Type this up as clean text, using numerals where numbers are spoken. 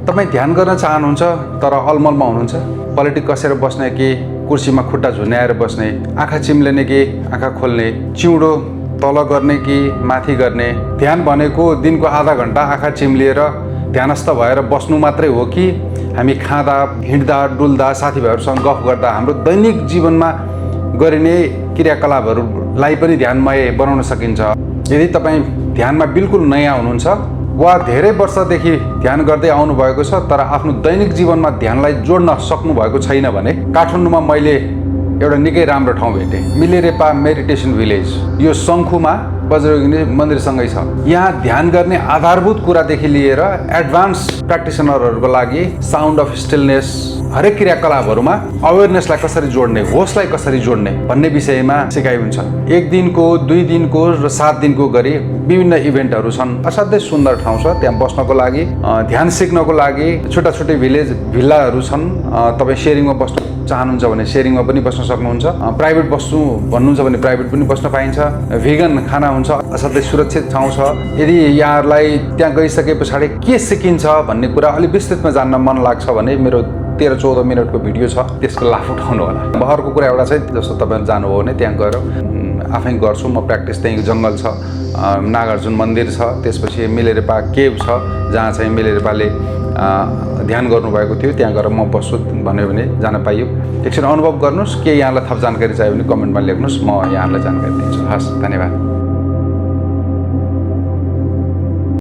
तपाईँ ध्यान गर्न चाहनुहुन्छ तर अलमलमा हुनुहुन्छ, पलेटी कसेर बस्ने कि कुर्सीमा खुट्टा झुन्याएर बस्ने, आँखा चिम्लेने कि आँखा खोल्ने, चिउँडो तल गर्ने कि माथि गर्ने, ध्यान भनेको दिनको आधा घन्टा आँखा चिम्लिएर ध्यानस्थ भएर बस्नु मात्रै हो कि हामी खाँदा हिँड्दा डुल्दा साथीभाइहरूसँग गफ गर्दा हाम्रो दैनिक जीवनमा गरिने क्रियाकलापहरूलाई पनि ध्यानमय बनाउन सकिन्छ। यदि तपाईँ ध्यानमा बिल्कुल नयाँ हुनुहुन्छ वा धेरै वर्षदेखि ध्यान गर्दै आउनुभएको छ तर आफ्नो दैनिक जीवनमा ध्यानलाई जोड्न सक्नुभएको छैन भने काठमाडौँमा मैले एउटा निकै राम्रो ठाउँ भेटेँ, मिलेरेपा मेडिटेसन भिलेज। यो शङ्खुमा बज्रयोगिनी मन्दिरसँगै छ। यहाँ ध्यान गर्ने आधारभूत कुरादेखि लिएर एडभान्स प्र्याक्टिसनरहरूको लागि साउन्ड अफ स्टिलनेस, हरेक क्रियाकलापहरूमा अवेरनेसलाई कसरी जोड्ने, होसलाई कसरी जोड्ने भन्ने विषयमा सिकाइ हुन्छ। 1 दिनको, 2 दिनको र 7 दिनको गरी विभिन्न इभेन्टहरू छन्। असाध्यै सुन्दर ठाउँ छ त्यहाँ बस्नको लागि, ध्यान सिक्नको लागि। छुट्टा छुट्टै भिल्लाहरू छन्। तपाईँ सेयरिङमा बस्नु चाहनुहुन्छ भने सेयरिङमा पनि बस्न सक्नुहुन्छ। प्राइभेट बस्नु भन्नुहुन्छ भने प्राइभेट पनि बस्न पाइन्छ। भेगन खाना हुन्छ। असाध्यै सुरक्षित ठाउँ छ। यदि यहाँहरूलाई त्यहाँ गइसके पछाडि के सिकिन्छ भन्ने कुरा अलिक विस्तृतमा जान्न मन लाग्छ भने मेरो 13-14 मिनटको भिडियो छ, त्यसको लाभ उठाउनु होला। बहरको कुरा एउटा चाहिँ जस्तो तपाईँहरू जानुभयो भने त्यहाँ गएर आफै गर्छु म प्र्याक्टिस। त्यहीँ जङ्गल छ, नागार्जुन मन्दिर छ, त्यसपछि मिलेरेपा केभ छ जहाँ चाहिँ मिलेरेपाले ध्यान गर्नुभएको थियो, त्यहाँ गएर म बस्छु भन्यो भने जान पाइयो। एकछिन अनुभव गर्नुहोस्। के यहाँलाई थप जानकारी चाहियो भने कमेन्टमा लेख्नुहोस्, म यहाँलाई जानकारी दिन्छु। हस्, धन्यवाद।